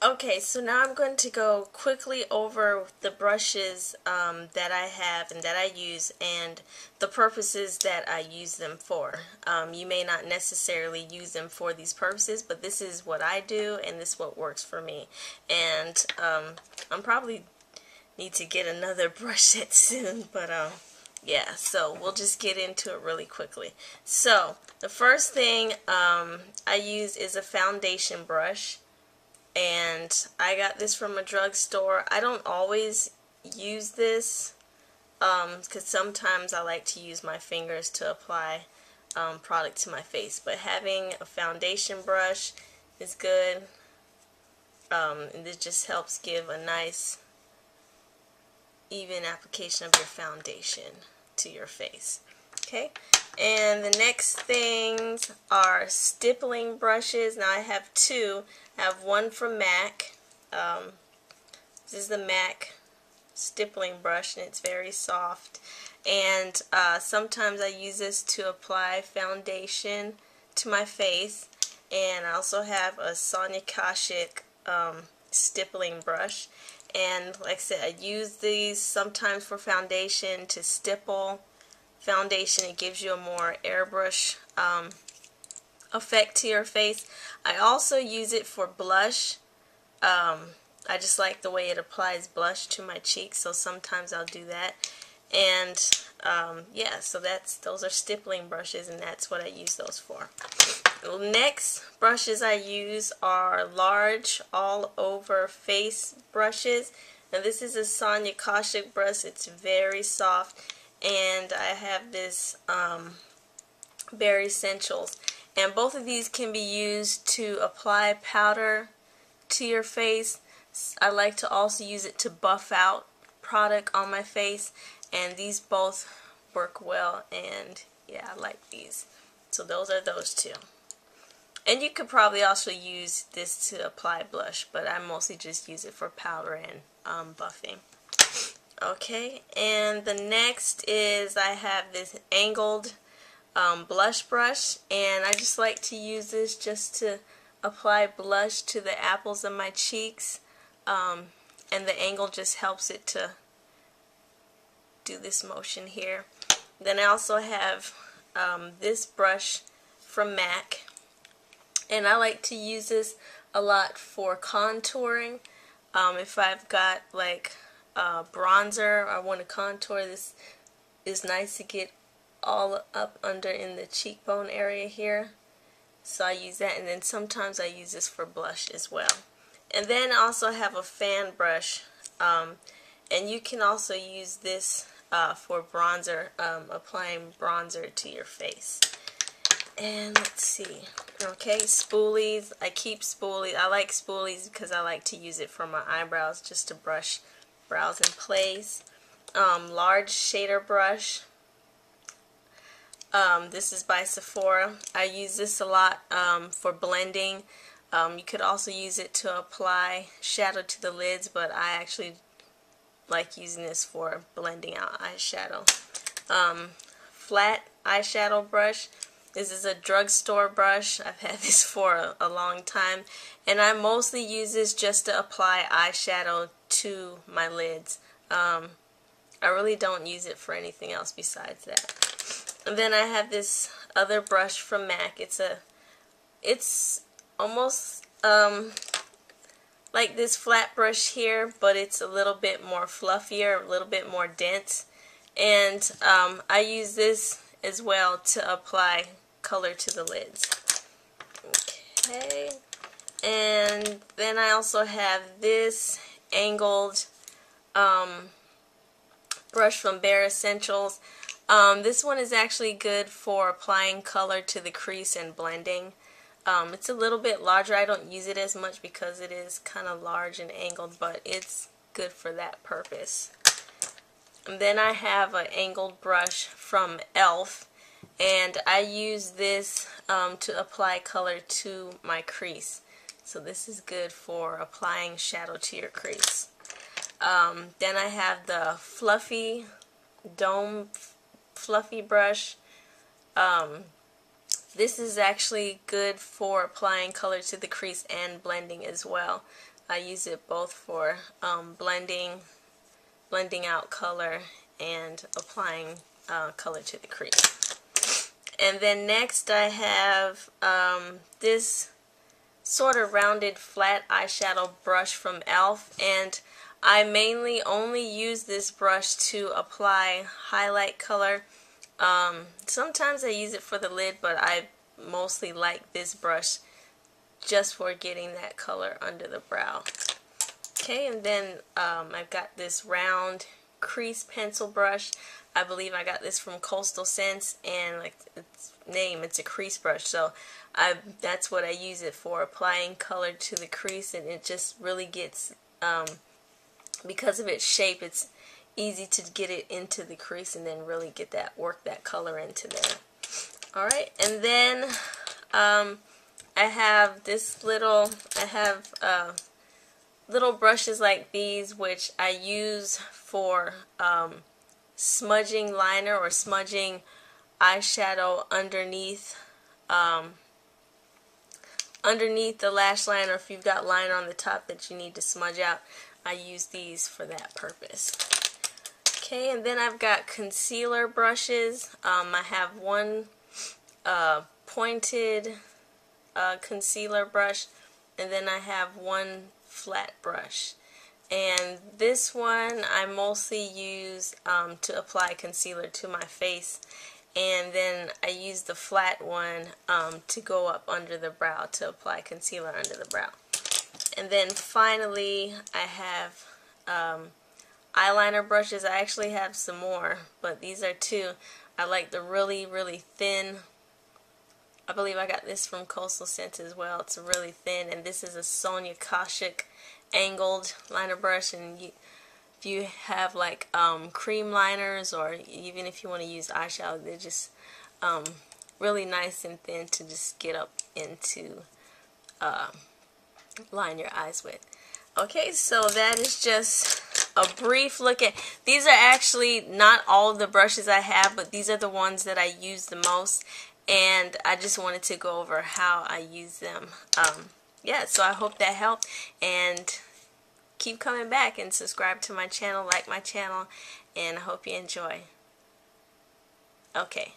Okay, so now I'm going to go quickly over the brushes that I have and that I use and the purposes that I use them for. You may not necessarily use them for these purposes, but this is what I do and this is what works for me. And I'm probably need to get another brush set soon, but yeah, so we'll just get into it really quickly. So the first thing I use is a foundation brush. And I got this from a drugstore. I don't always use this because sometimes I like to use my fingers to apply product to my face. But having a foundation brush is good, and this just helps give a nice even application of your foundation to your face. Okay, and the next things are stippling brushes. Now I have two. I have one from MAC. This is the MAC stippling brush and it's very soft. And sometimes I use this to apply foundation to my face. And I also have a Sonia Kashuk stippling brush. And like I said, I use these sometimes for foundation to stipple foundation. It gives you a more airbrush effect to your face. I also use it for blush. I just like the way it applies blush to my cheeks, so sometimes I'll do that. And yeah, so those are stippling brushes, and that's what I use those for. The next brushes I use are large all over face brushes. Now this is a Sonia Kashuk brush. It's very soft, and I have this Bare Essentials. And both of these can be used to apply powder to your face. I like to also use it to buff out product on my face, and these both work well, and yeah, I like these. So those are those two. And you could probably also use this to apply blush, but I mostly just use it for powder and buffing. Okay, and the next is I have this angled blush brush, and I just like to use this just to apply blush to the apples of my cheeks, and the angle just helps it to do this motion here. Then I also have this brush from MAC, and I like to use this a lot for contouring. If I've got like bronzer, I want to contour, this is nice to get all up under in the cheekbone area here. So I use that, and then sometimes I use this for blush as well. And then I also have a fan brush, and you can also use this for bronzer, applying bronzer to your face. And let's see, okay, spoolies. I keep spoolies. I like spoolies because I like to use it for my eyebrows, just to brush brows in place. Large shader brush. This is by Sephora. I use this a lot for blending. You could also use it to apply shadow to the lids, but I actually like using this for blending out eyeshadow. Flat eyeshadow brush. This is a drugstore brush. I've had this for a long time, and I mostly use this just to apply eyeshadow to my lids. I really don't use it for anything else besides that. And then I have this other brush from MAC. It's almost like this flat brush here, but it's a little bit more fluffier, a little bit more dense. And I use this as well to apply color to the lids. Okay. And then I also have this angled brush from Bare Essentials. This one is actually good for applying color to the crease and blending. It's a little bit larger. I don't use it as much because it is kind of large and angled, but it's good for that purpose. And then I have an angled brush from e.l.f. and I use this to apply color to my crease. So this is good for applying shadow to your crease. Then I have the Fluffy Dome Fluffy brush. This is actually good for applying color to the crease and blending as well. I use it both for blending out color and applying color to the crease. And then next I have this sort of rounded flat eyeshadow brush from e.l.f. and I mainly only use this brush to apply highlight color. Sometimes I use it for the lid, but I mostly like this brush just for getting that color under the brow. Okay, and then I've got this round crease pencil brush. I believe I got this from Coastal Scents, and like its name, it's a crease brush, so that's what I use it for, applying color to the crease, and it just really gets, because of its shape, it's easy to get it into the crease and then really get that, work that color into there. Alright, and then I have this little, little brushes like these, which I use for smudging liner or smudging eyeshadow underneath the lash line, or if you've got liner on the top that you need to smudge out, I use these for that purpose. Okay, and then I've got concealer brushes. I have one pointed concealer brush, and then I have one flat brush. And this one I mostly use to apply concealer to my face, and then I use the flat one to go up under the brow to apply concealer under the brow. And then finally I have eyeliner brushes. I actually have some more, but these are two. I like the really, really thin. I believe I got this from Coastal Scents as well. It's really thin, and this is a Sonia Kashuk angled liner brush. And if you have like cream liners, or even if you want to use eyeshadow, they're just really nice and thin to just get up into line your eyes with. Okay, so that is just a brief look at, these are actually not all of the brushes I have, but these are the ones that I use the most, and I just wanted to go over how I use them. Yeah, so I hope that helped, and keep coming back and subscribe to my channel, like my channel, and I hope you enjoy. Okay.